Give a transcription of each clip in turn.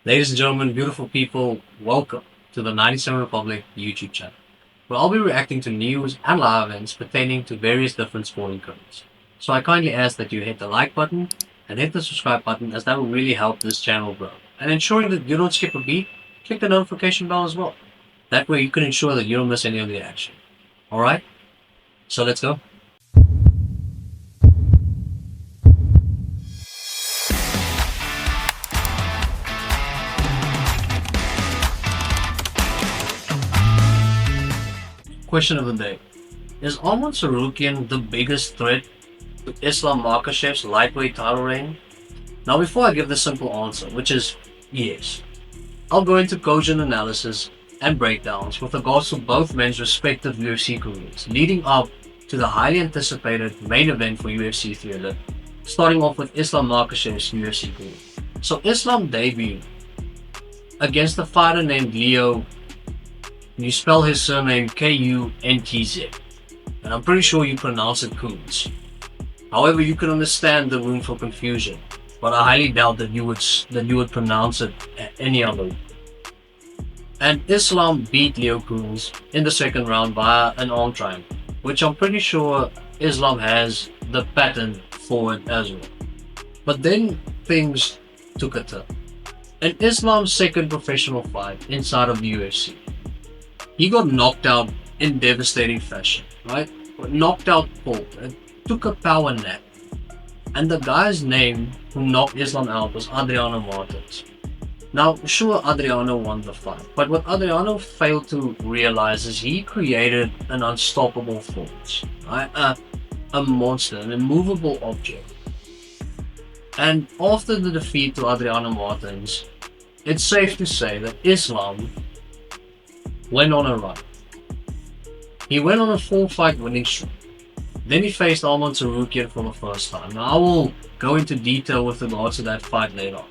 Ladies and gentlemen, beautiful people, welcome to the 97 Republic YouTube channel, where I'll be reacting to news and live events pertaining to various different sporting codes. So I kindly ask that you hit the like button and hit the subscribe button, as that will really help this channel grow. And ensuring that you don't skip a beat, click the notification bell as well. That way you can ensure that you don't miss any of the action. Alright? So let's go. Question of the day. Is Arman Tsarukyan the biggest threat to Islam Makhachev's lightweight title reign? Now, before I give the simple answer, which is yes, I'll go into cogent analysis and breakdowns with regards to both men's respective UFC careers, leading up to the highly anticipated main event for UFC 300, starting off with Islam Makhachev's UFC career. So, Islam debuted against a fighter named Leo. You spell his surname Kuntz, and I'm pretty sure you pronounce it Kuntz. However, you can understand the room for confusion, but I highly doubt that you would pronounce it any other way. And Islam beat Leo Kuntz in the second round via an arm triangle, which I'm pretty sure Islam has the pattern for it as well. But then things took a turn. In Islam's second professional fight inside of the UFC, he got knocked out in devastating fashion, right? Knocked out cold and took a power nap. And the guy's name who knocked Islam out was Adriano Martins. Now, sure, Adriano won the fight, but what Adriano failed to realize is he created an unstoppable force, right? A monster, an immovable object. And after the defeat to Adriano Martins, it's safe to say that Islam went on a run. He went on a 4-fight winning streak. Then he faced Arman Tsarukyan for the first time. Now I will go into detail with regards to that fight later on.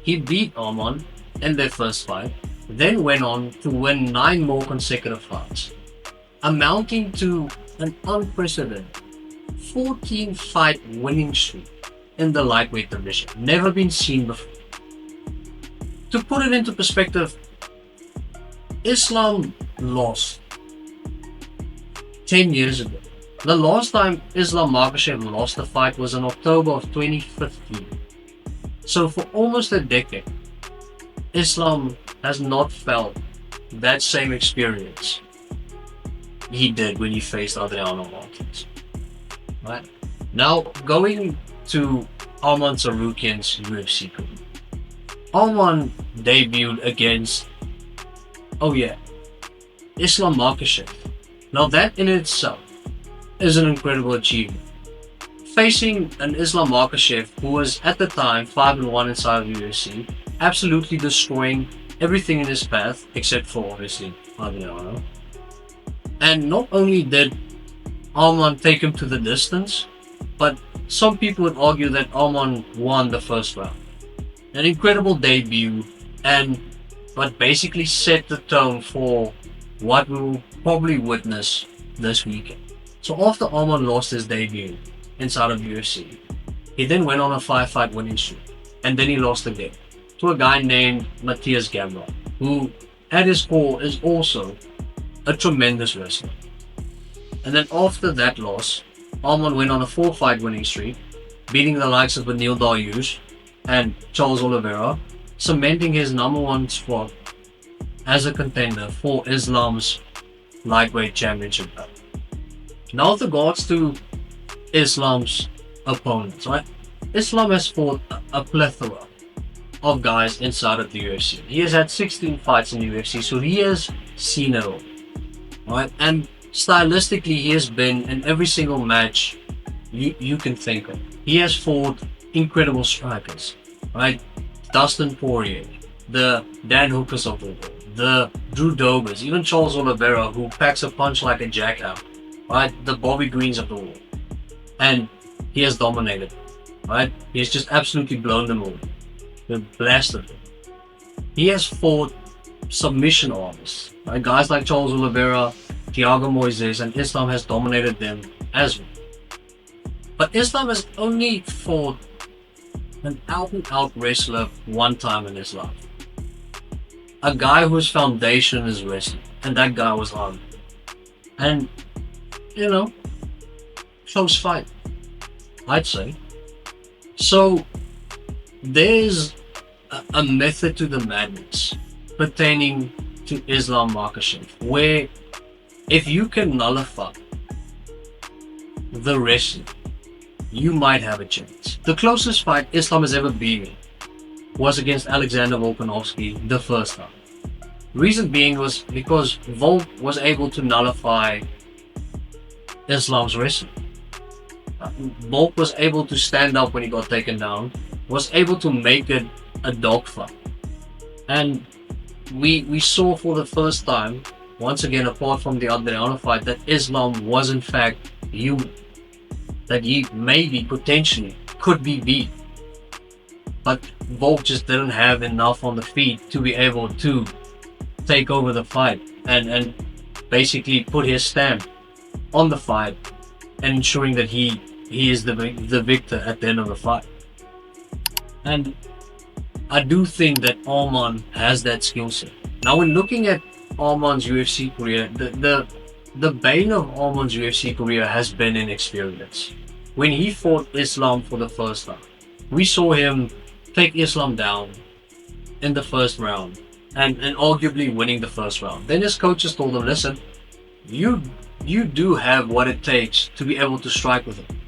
He beat Arman in their first fight, then went on to win 9 more consecutive fights, amounting to an unprecedented 14-fight winning streak in the lightweight division. Never been seen before. To put it into perspective, Islam lost 10 years ago. The last time Islam Makhachev lost a fight was in October of 2015. So for almost a decade, Islam has not felt that same experience he did when he faced Adriano Martins. Right? Now, going to Arman Tsarukyan's UFC career. Arman debuted against Islam Makhachev. Now that in itself is an incredible achievement. Facing an Islam Makhachev who was at the time 5-1 inside of the UFC, absolutely destroying everything in his path except for obviously Adriano. And not only did Arman take him to the distance, but some people would argue that Arman won the first round. An incredible debut, and but basically set the tone for what we will probably witness this weekend. So after Arman lost his debut inside of UFC, he then went on a 5-fight winning streak, and then he lost again to a guy named Matthias Gamrot, who at his core is also a tremendous wrestler. And then after that loss, Arman went on a 4-fight winning streak, beating the likes of Beneil Dariush and Charles Oliveira, cementing his #1 spot as a contender for Islam's lightweight championship belt. Now with regards to Islam's opponents, right? Islam has fought a plethora of guys inside of the UFC. He has had 16 fights in the UFC, so he has seen it all, right? And stylistically, he has been in every single match you can think of. He has fought incredible strikers, right? Dustin Poirier, the Dan Hookers of the world, the Drew Dobers, even Charles Oliveira, who packs a punch like a jackhammer, right? The Bobby Greens of the world. And he has dominated, right? He has just absolutely blown them all. They've blasted them. He has fought submission artists, right? Guys like Charles Oliveira, Thiago Moises, and Islam has dominated them as well. But Islam has only fought an out-and-out wrestler one time in his life. a guy whose foundation is wrestling, and that guy was Arman. And you know, close fight, I'd say. So there's a method to the madness pertaining to Islam Makhachev, where if you can nullify the wrestling, you might have a chance. The closest fight Islam has ever been in was against Alexander Volkanovski the first time. Reason being was because Volk was able to nullify Islam's wrestling. Volk was able to stand up when he got taken down, was able to make it a dogfight. And we saw for the first time, once again, apart from the Adriano fight, that Islam was in fact human. That he maybe, potentially, could be beat. But Volk just didn't have enough on the feet to be able to take over the fight and basically put his stamp on the fight and ensuring that he is the victor at the end of the fight. And I do think that Arman has that skill set. Now, when looking at Arman's UFC career, the bane of Arman's UFC career has been inexperience. When he fought Islam for the first time, we saw him take Islam down in the first round and arguably winning the first round. Then his coaches told him, listen, you do have what it takes to be able to strike with him.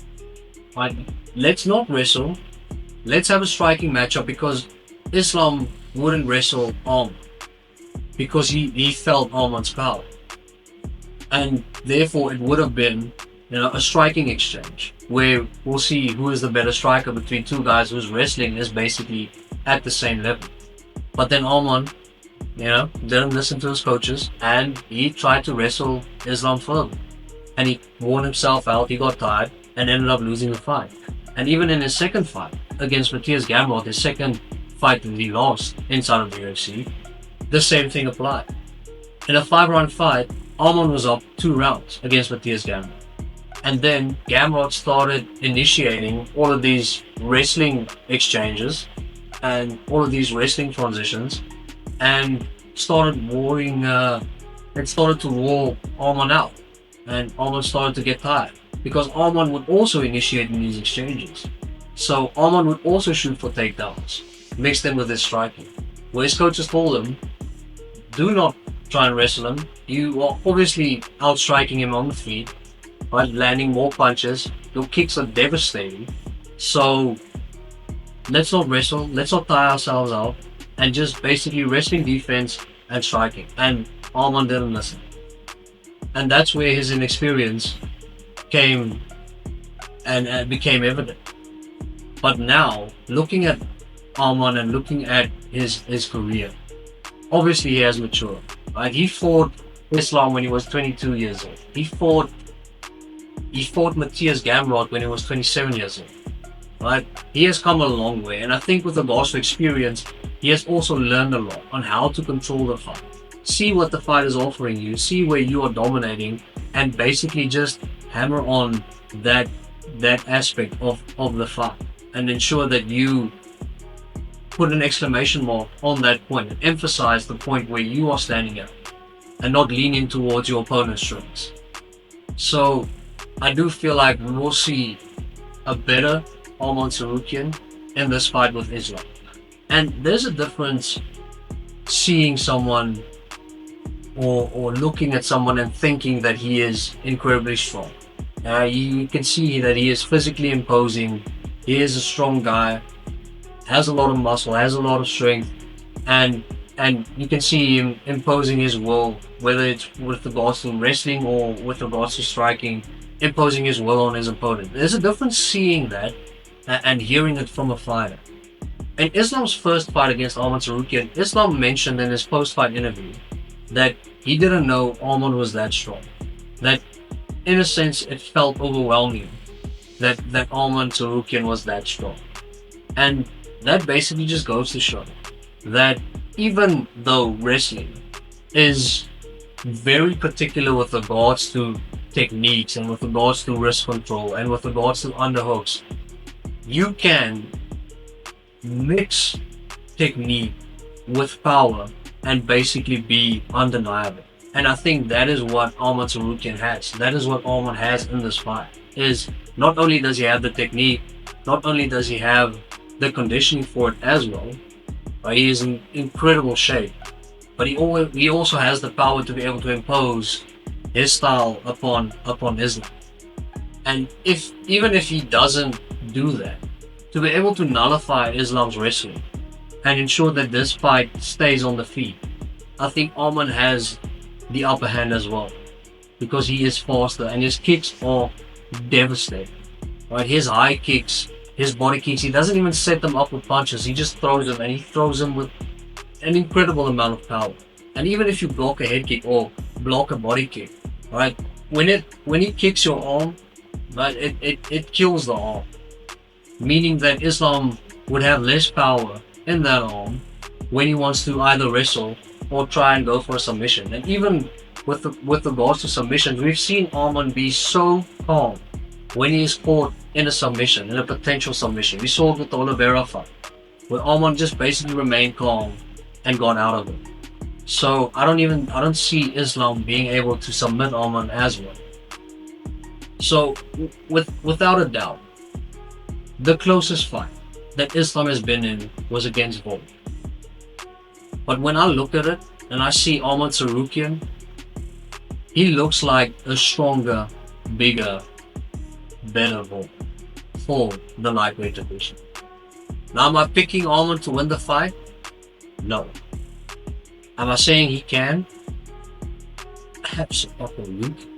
Right? Let's not wrestle. Let's have a striking matchup, because Islam wouldn't wrestle Arman because he felt Arman's power. And therefore it would have been, a striking exchange where we'll see who is the better striker between two guys whose wrestling is basically at the same level. But then Arman, didn't listen to his coaches and he tried to wrestle Islam further. And he worn himself out, he got tired and ended up losing the fight. And even in his second fight against Matthias Gamrot, his second fight that he lost inside of the UFC, the same thing applied. In a 5-round fight, Arman was up 2 rounds against Matthias Gamrot. And then Gamrot started initiating all of these wrestling exchanges and all of these wrestling transitions and started started to wore Arman out. And Arman started to get tired because Arman would also initiate in these exchanges. So Arman would also shoot for takedowns, mix them with his striking. Where his coaches told him, do not try and wrestle him. You are obviously outstriking him on the feet, by landing more punches. Your kicks are devastating. So let's not wrestle, let's not tire ourselves out, and just basically wrestling defense and striking. And Arman didn't listen. And that's where his inexperience came and became evident. But now, looking at Arman and looking at his career, obviously he has matured. Right? He fought Islam when he was 22 years old. He fought Matthias Gamrot when he was 27 years old. Right? He has come a long way, and I think with regards to experience, he has also learned a lot on how to control the fight. See what the fight is offering you, see where you are dominating, and basically just hammer on that aspect of the fight and ensure that you put an exclamation mark on that point and emphasize the point where you are standing at and not leaning towards your opponent's strengths. So I do feel like we will see a better Arman Tsarukyan in this fight with Islam. And there's a difference seeing someone or looking at someone and thinking that he is incredibly strong. You can see that he is physically imposing. He is a strong guy, has a lot of muscle, has a lot of strength, and you can see him imposing his will, whether it's with regards to wrestling or with regards to striking, imposing his will on his opponent. There's a difference seeing that and hearing it from a fighter. In Islam's first fight against Arman Tsarukyan, Islam mentioned in his post-fight interview that he didn't know Arman was that strong. That, in a sense, it felt overwhelming that Arman Tsarukyan was that strong. And that basically just goes to show that even though wrestling is very particular with regards to techniques and with regards to wrist control and with regards to underhooks, you can mix technique with power and basically be undeniable. And I think that is what Arman Tsarukyan has. That is what Arman has in this fight. Is not only does he have the technique, not only does he have the conditioning for it as well, but he is in incredible shape. But he also has the power to be able to impose his style upon Islam. And if even if he doesn't do that, to be able to nullify Islam's wrestling and ensure that this fight stays on the feet, I think Arman has the upper hand as well because he is faster and his kicks are devastating. Right, his high kicks, his body kicks, he doesn't even set them up with punches. He just throws them, and he throws them with an incredible amount of power. And even if you block a head kick or block a body kick, right, when he kicks your arm, right, it kills the arm, meaning that Islam would have less power in that arm when he wants to either wrestle or try and go for a submission. And even with regards to submissions, we've seen Arman be so calm when he is caught in a submission, in a potential submission. We saw it with the Oliveira fight, where Arman just basically remained calm and got out of it. So I don't see Islam being able to submit Arman as well. So without a doubt, the closest fight that Islam has been in was against Volt. But when I look at it and I see Arman Tsarukyan, he looks like a stronger, bigger, better Volt for the lightweight division. Now, am I picking Arman to win the fight? No. Am I saying he can? Absolutely.